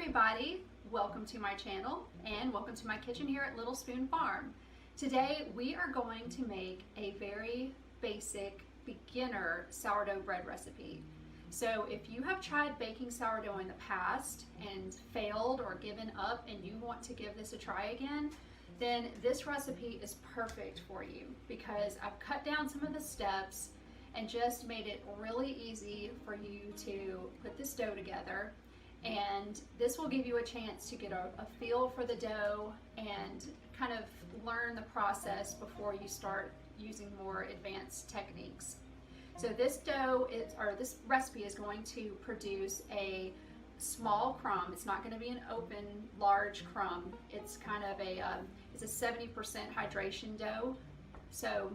everybody, welcome to my channel and welcome to my kitchen here at Little Spoon Farm. Today we are going to make a very basic beginner sourdough bread recipe. So if you have tried baking sourdough in the past and failed or given up and you want to give this a try again, then this recipe is perfect for you because I've cut down some of the steps and just made it really easy for you to put this dough together. And this will give you a chance to get a feel for the dough and kind of learn the process before you start using more advanced techniques. So this this recipe is going to produce a small crumb. It's not going to be an open, large crumb. It's kind of it's a 70% hydration dough. So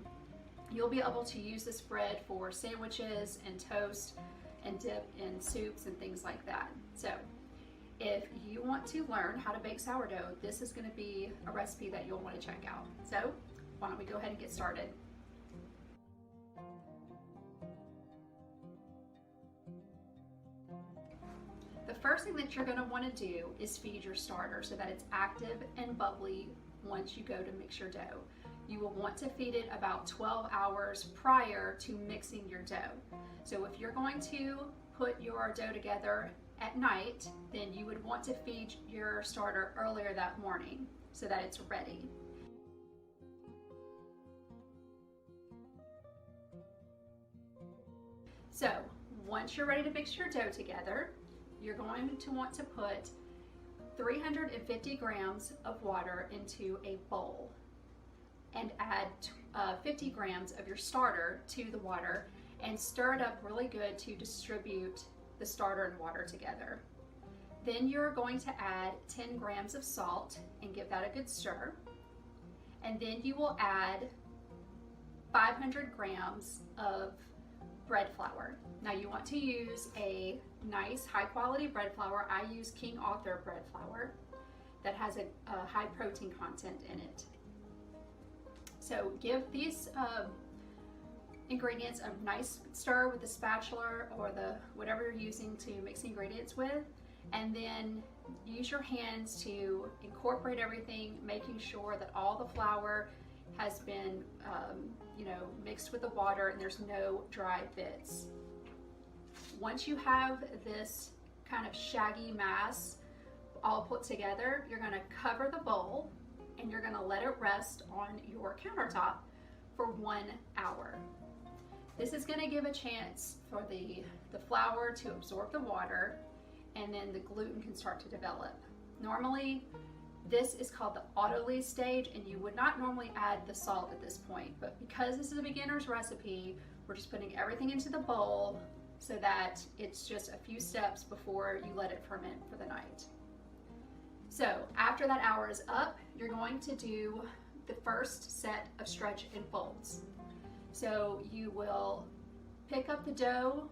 you'll be able to use this bread for sandwiches and toast and dip in soups and things like that. So if you want to learn how to bake sourdough, this is going to be a recipe that you'll want to check out. So why don't we go ahead and get started. The first thing that you're going to want to do is feed your starter so that it's active and bubbly once you go to mix your dough. You will want to feed it about 12 hours prior to mixing your dough. So if you're going to put your dough together at night, then you would want to feed your starter earlier that morning so that it's ready. So once you're ready to mix your dough together, you're going to want to put 350 grams of water into a bowl and add 50 grams of your starter to the water and stir it up really good to distribute the starter and water together. Then you're going to add 10 grams of salt and give that a good stir. And then you will add 500 grams of bread flour. Now you want to use a nice high quality bread flour. I use King Arthur bread flour that has a high protein content in it. So give these ingredients a nice stir with the spatula or whatever you're using to mix the ingredients with, and then use your hands to incorporate everything, making sure that all the flour has been mixed with the water and there's no dry bits. Once you have this kind of shaggy mass all put together, you're going to cover the bowl and you're going to let it rest on your countertop for 1 hour. This is going to give a chance for the flour to absorb the water, and then the gluten can start to develop. Normally this is called the autolyse stage, and you would not normally add the salt at this point, but because this is a beginner's recipe, we're just putting everything into the bowl so that it's just a few steps before you let it ferment for the night. So after that hour is up, you're going to do the first set of stretch and folds. So you will pick up the dough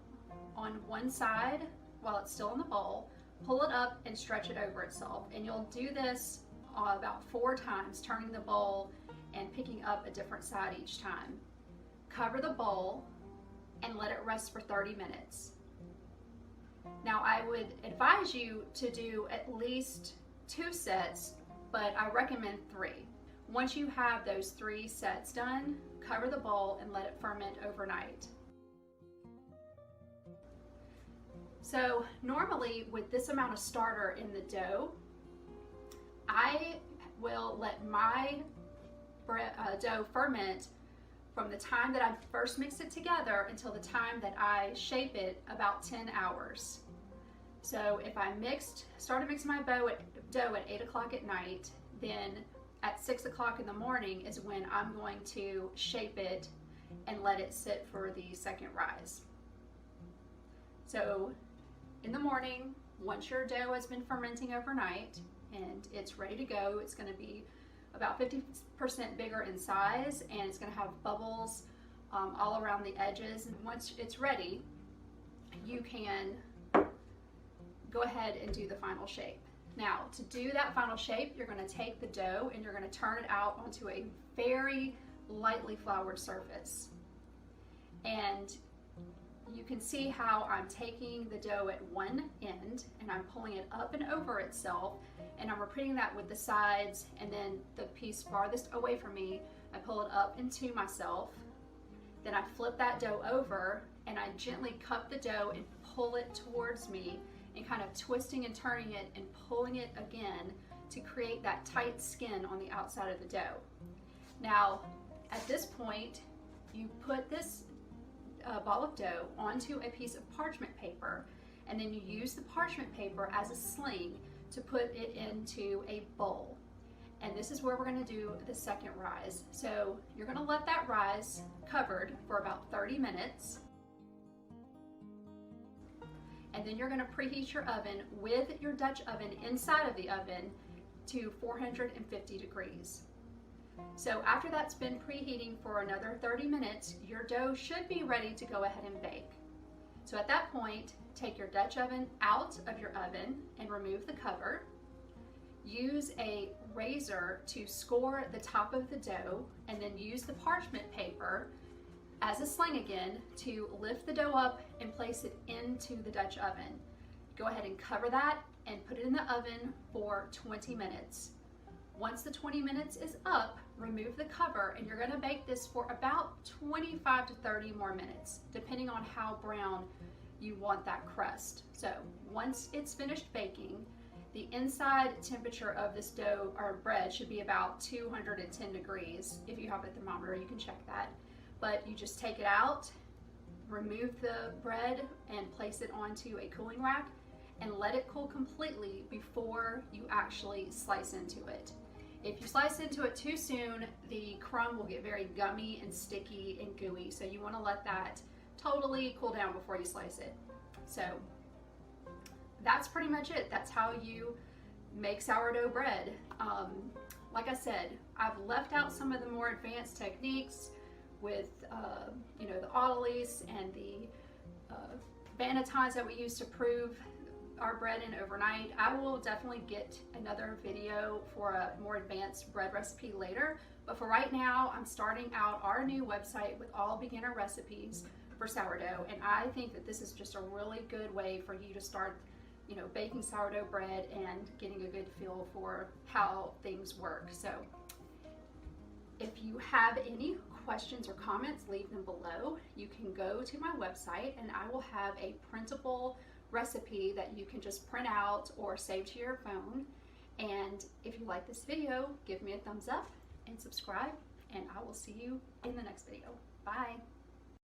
on one side while it's still in the bowl, pull it up and stretch it over itself. And you'll do this about 4 times, turning the bowl and picking up a different side each time. Cover the bowl and let it rest for 30 minutes. Now I would advise you to do at least 2 sets, but I recommend 3. Once you have those 3 sets done, cover the bowl and let it ferment overnight. So normally with this amount of starter in the dough, I will let my dough ferment from the time that I first mix it together until the time that I shape it, about 10 hours. So if I started mixing my dough at 8 o'clock at night, then at 6 o'clock in the morning is when I'm going to shape it and let it sit for the second rise. So in the morning, once your dough has been fermenting overnight and it's ready to go, it's going to be about 50% bigger in size, and it's going to have bubbles all around the edges. And once it's ready, you can go ahead and do the final shape. Now, to do that final shape, you're going to take the dough and you're going to turn it out onto a very lightly floured surface. And you can see how I'm taking the dough at one end and I'm pulling it up and over itself, and I'm repeating that with the sides, and then the piece farthest away from me, I pull it up into myself. Then I flip that dough over and I gently cup the dough and pull it towards me, and kind of twisting and turning it and pulling it again to create that tight skin on the outside of the dough. Now, at this point, you put this ball of dough onto a piece of parchment paper, and then you use the parchment paper as a sling to put it into a bowl. And this is where we're going to do the second rise. So you're going to let that rise covered for about 30 minutes. And then you're going to preheat your oven with your Dutch oven inside of the oven to 450 degrees. So after that's been preheating for another 30 minutes, your dough should be ready to go ahead and bake. So at that point, take your Dutch oven out of your oven and remove the cover. Use a razor to score the top of the dough, and then use the parchment paper as a sling again to lift the dough up and place it into the Dutch oven. Go ahead and cover that and put it in the oven for 20 minutes. Once the 20 minutes is up, remove the cover, and you're going to bake this for about 25 to 30 more minutes, depending on how brown you want that crust. So once it's finished baking, the inside temperature of this dough or bread should be about 210 degrees. If you have a thermometer, you can check that. But you just take it out, remove the bread, and place it onto a cooling rack and let it cool completely before you actually slice into it. If you slice into it too soon, the crumb will get very gummy and sticky and gooey. So you want to let that totally cool down before you slice it. So that's pretty much it. That's how you make sourdough bread. Like I said, I've left out some of the more advanced techniques with you know, the autolyse and the vanitines that we use to prove our bread in overnight. I will definitely get another video for a more advanced bread recipe later, but for right now, I'm starting out our new website with all beginner recipes for sourdough, and I think that this is just a really good way for you to start, you know, baking sourdough bread and getting a good feel for how things work. So if you have any questions or comments, leave them below. You can go to my website and I will have a printable recipe that you can just print out or save to your phone. And if you like this video, give me a thumbs up and subscribe, and I will see you in the next video. Bye.